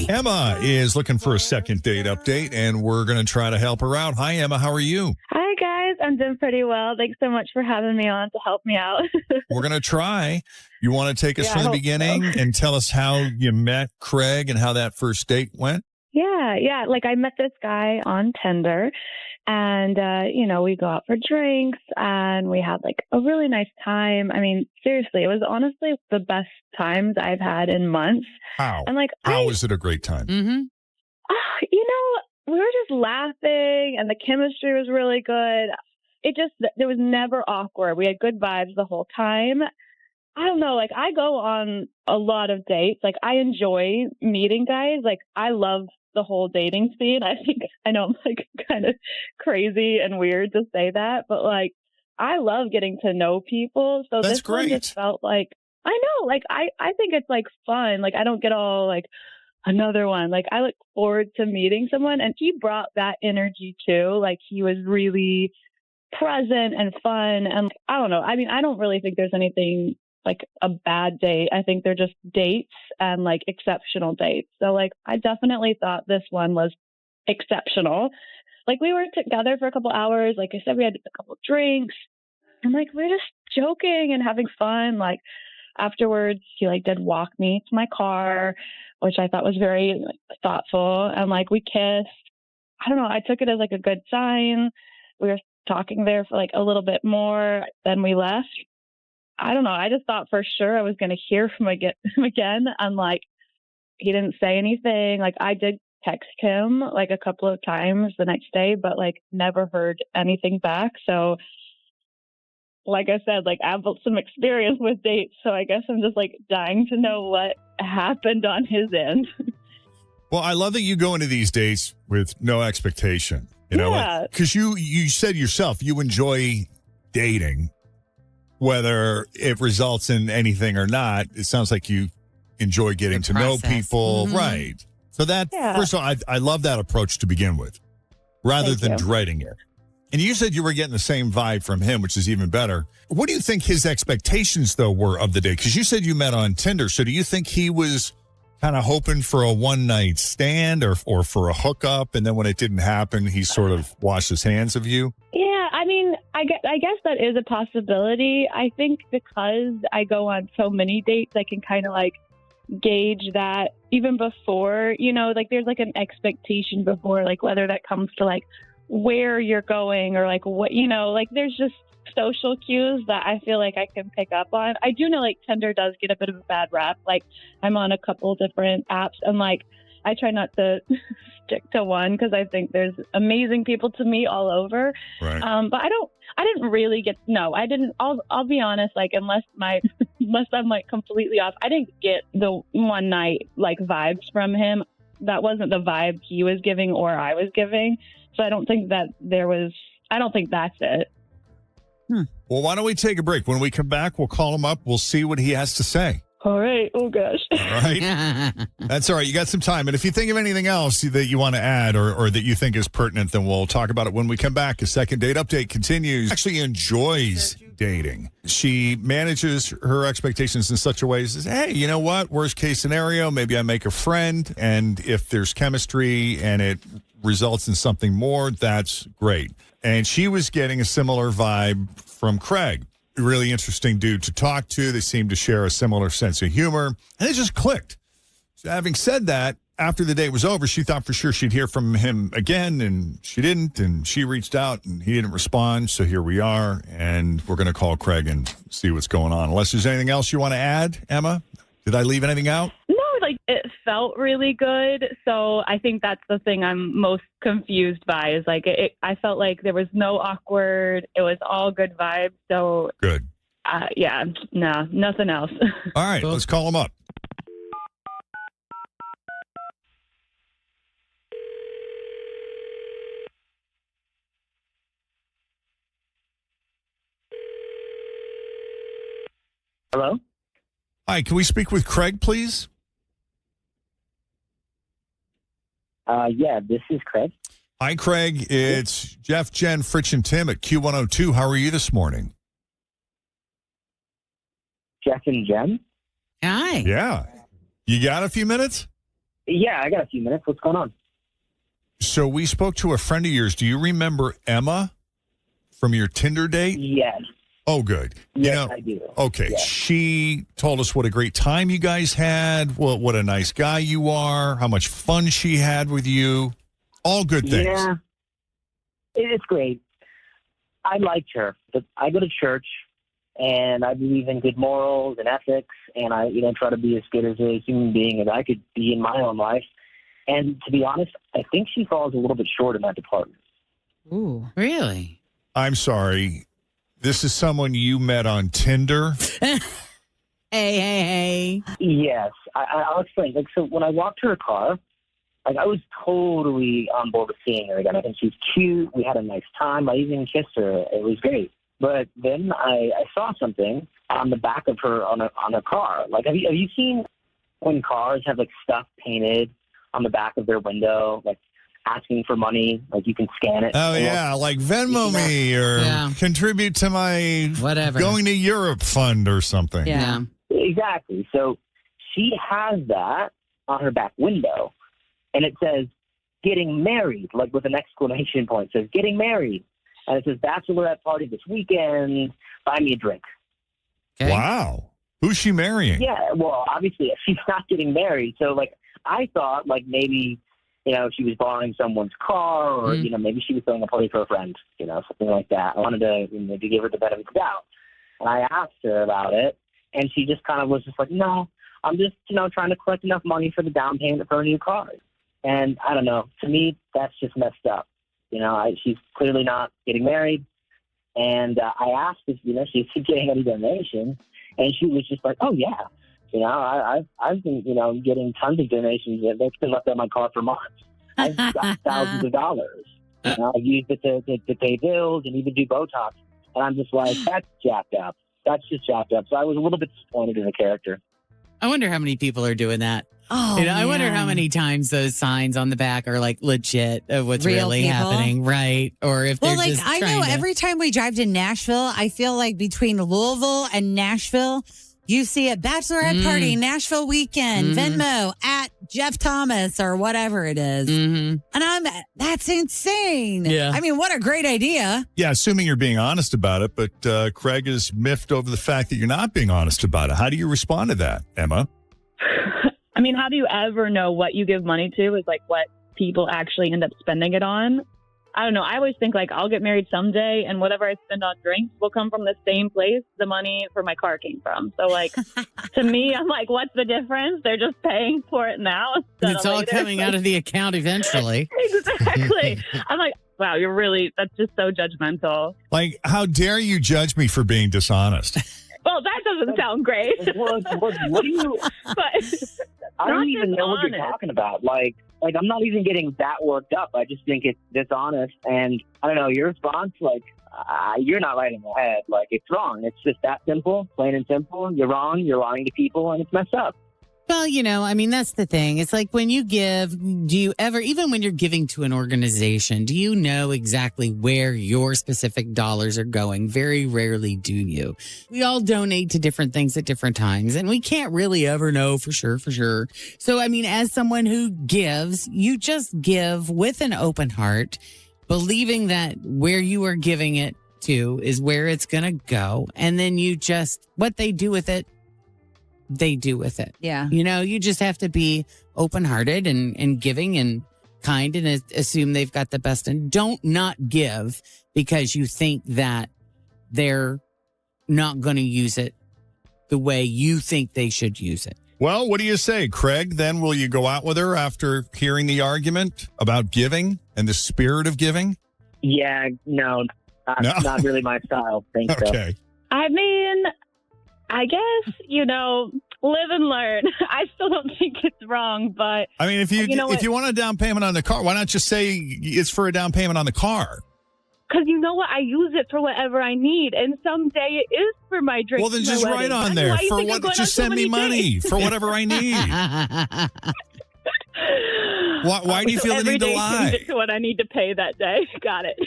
Emma is looking for a second date update, and we're going to try to help her out. Hi, Emma. How are you? Hi, guys. I'm doing pretty well. Thanks so much for having me on to help me out. We're going to try. You want to take us Yeah, from I the hope beginning so. and tell us how you met Craig and how that first date went? Yeah. Like, I met this guy on Tinder, and, we go out for drinks, and we had, like, a really nice time. I mean, seriously, it was honestly the best times I've had in months. How? And, like, How was it a great time? Mm-hmm. we were just laughing, and the chemistry was really good. There was never awkward. We had good vibes the whole time. I don't know, like, I go on a lot of dates. Like, I enjoy meeting guys. Like, I love the whole dating scene. I know I'm, like, kind of crazy and weird to say that, but, like, I love getting to know people. So That's this one great. just felt like, I know, like, I think it's, like, fun. Like, I don't get all, like, another one. Like, I look forward to meeting someone, and he brought that energy too. Like, he was really present and fun. And I don't know. I mean, I don't really think there's anything like a bad date. I think they're just dates and like exceptional dates. So like, I definitely thought this one was exceptional. Like, we were together for a couple hours. Like I said, we had a couple drinks, and like, we were just joking and having fun. Like, afterwards, he like did walk me to my car, which I thought was very like, thoughtful. And like, we kissed. I don't know. I took it as like a good sign. We were talking there for like a little bit more. Then we left. I don't know. I just thought for sure I was going to hear from him again. And like, he didn't say anything. Like, I did text him like a couple of times the next day, but like never heard anything back. So like I said, like, I've built some experience with dates. So I guess I'm just like dying to know what happened on his end. Well, I love that you go into these dates with no expectation. You know, Yeah. because you said yourself you enjoy dating, whether it results in anything or not. It sounds like you enjoy getting The to know process. people, Mhm. right? So that Yeah. first of all, I love that approach to begin with, rather Thank than you. dreading it. And you said you were getting the same vibe from him, which is even better. What do you think his expectations though were of the day? Because you said you met on Tinder, so do you think he was kind of hoping for a one-night stand or for a hookup, and then when it didn't happen, he sort of washed his hands of you? Yeah, I mean, I guess that is a possibility. I think because I go on so many dates, I can kind of like gauge that even before, like, there's like an expectation before, like, whether that comes to like where you're going or like what, like, there's just social cues that I feel like I can pick up on. I do know like Tinder does get a bit of a bad rap. Like, I'm on a couple different apps, and like, I try not to stick to one because I think there's amazing people to meet all over. Right. But I didn't really I didn't, I'll be honest, like, unless I'm like completely off, I didn't get the one night like vibes from him. That wasn't the vibe he was giving or I was giving. So I don't think that's it. Well, why don't we take a break? When we come back, we'll call him up. We'll see what he has to say. All right. Oh gosh. All right. That's all right. You got some time. And if you think of anything else that you want to add or that you think is pertinent, then we'll talk about it when we come back. A second date update continues. Actually enjoys dating. She manages her expectations in such a way as, says, hey, you know what? Worst case scenario, maybe I make a friend. And if there's chemistry and it results in something more, that's great. And she was getting a similar vibe from Craig. Really interesting dude to talk to. They seemed to share a similar sense of humor, and it just clicked. So having said that, after the date was over, she thought for sure she'd hear from him again, and she didn't, and she reached out, and he didn't respond, so here we are, and we're going to call Craig and see what's going on. Unless there's anything else you want to add, Emma? Did I leave anything out? No, like, it felt really good. So I think that's the thing I'm most confused by is like, I felt like there was no awkward. It was all good vibes. So Good. yeah, no, nothing else. All right, let's call him up. Hello? Hi, can we speak with Craig, please? Yeah, this is Craig. Hi, Craig. It's Jeff, Jenn, Fritch, and Tim at Q102. How are you this morning? Jeff and Jen? Hi. Yeah. You got a few minutes? Yeah, I got a few minutes. What's going on? So we spoke to a friend of yours. Do you remember Emma from your Tinder date? Yes. Oh, good. Yes, I do. Okay. Yes. She told us what a great time you guys had, what a nice guy you are, how much fun she had with you. All good things. Yeah, it's great. I liked her, but I go to church, and I believe in good morals and ethics, and I, try to be as good as a human being as I could be in my own life. And to be honest, I think she falls a little bit short in that department. Ooh, really? I'm sorry. This is someone you met on Tinder? Hey. Yes, I'll explain. So when I walked to her car, I was totally on board with seeing her again. I think she's cute. We had a nice time. I even kissed her. It was great. But then I saw something on the back of her on a car. Have you seen when cars have stuff painted on the back of their window, asking for money, you can scan it? Oh, yeah, like Venmo me or contribute to my whatever going to Europe fund or something. Yeah. Exactly. So she has that on her back window, and it says getting married, with an exclamation point. It says getting married. And it says bachelorette party this weekend, buy me a drink. Okay. Wow. Who's she marrying? Yeah, well, obviously she's not getting married. So I thought maybe, she was borrowing someone's car or, maybe she was throwing a party for a friend, something like that. I wanted to give her the benefit of the doubt. And I asked her about it, and she just kind of was just no, I'm just, trying to collect enough money for the down payment for a new car. And I don't know, to me, that's just messed up. She's clearly not getting married. And I asked if, she's getting any donations, and she was just oh, yeah. I've been, getting tons of donations that's been left on my car for months. I've got thousands of dollars. I've used it to pay bills and even do Botox. And I'm just that's jacked up. That's just jacked up. So I was a little bit disappointed in the character. I wonder how many people are doing that. Oh, I wonder how many times those signs on the back are legit of what's Real really people? happening, right? Or if they're just I trying know to... every time we drive to Nashville, I feel between Louisville and Nashville, you see a bachelorette party, Nashville weekend, Venmo at Jeff Thomas or whatever it is. And that's insane. Yeah. I mean, what a great idea. Yeah, assuming you're being honest about it, but Craig is miffed over the fact that you're not being honest about it. How do you respond to that, Emma? I mean, how do you ever know what you give money to is what people actually end up spending it on? I don't know. I always think I'll get married someday, and whatever I spend on drinks will come from the same place the money for my car came from. So to me, I'm what's the difference? They're just paying for it now. It's all coming out of the account eventually. Exactly. I'm wow, that's just so judgmental. How dare you judge me for being dishonest? Well, that doesn't sound great. What do you? But I don't even know what you're dishonest. talking about. I'm not even getting that worked up. I just think it's dishonest. And I don't know, your response, you're not right in the head. It's wrong. It's just that simple, plain and simple. You're wrong. You're lying to people, and it's messed up. Well, that's the thing. It's when you give, do you ever, even when you're giving to an organization, do you know exactly where your specific dollars are going? Very rarely do you. We all donate to different things at different times, and we can't really ever know for sure. So, as someone who gives, you just give with an open heart, believing that where you are giving it to is where it's going to go. And then what they do with it, they do with it. Yeah. You just have to be open-hearted and giving and kind and assume they've got the best. And don't not give because you think that they're not going to use it the way you think they should use it. Well, what do you say, Craig? Then will you go out with her after hearing the argument about giving and the spirit of giving? Yeah, no. Not really my style. Think so. Okay. I mean, I guess, live and learn. I still don't think it's wrong, but I mean, if you want a down payment on the car, why not just say it's for a down payment on the car? because you know what? I use it for whatever I need, and someday it is for my drink. Well, then just write on there for what? Just send me money for whatever I need. Why do you feel the need to lie? Change it to what I need to pay that day. Got it.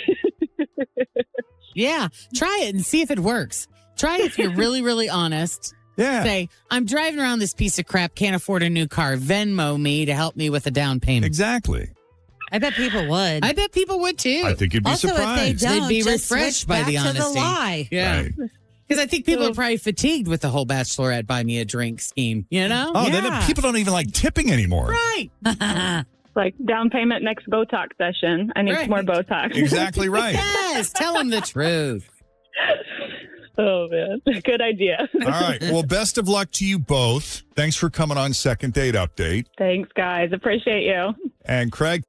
Yeah, try it and see if it works. Try if you're really, really honest Yeah. Say, I'm driving around this piece of crap, can't afford a new car. Venmo me to help me with a down payment. Exactly. I bet people would. I bet people would too. I think you'd be also, surprised. if they don't, They'd be just refreshed switch by back the to honesty. the lie. Yeah. Right. Because I think people are probably fatigued with the whole Bachelorette buy me a drink scheme, you know? Oh, Yeah. then people don't even like tipping anymore. Right. Like down payment next Botox session. I need Right. some more Botox. Exactly right. Yes, tell them the truth. Oh, man. Good idea. All right. Well, best of luck to you both. Thanks for coming on Second Date Update. Thanks, guys. Appreciate you. And Craig,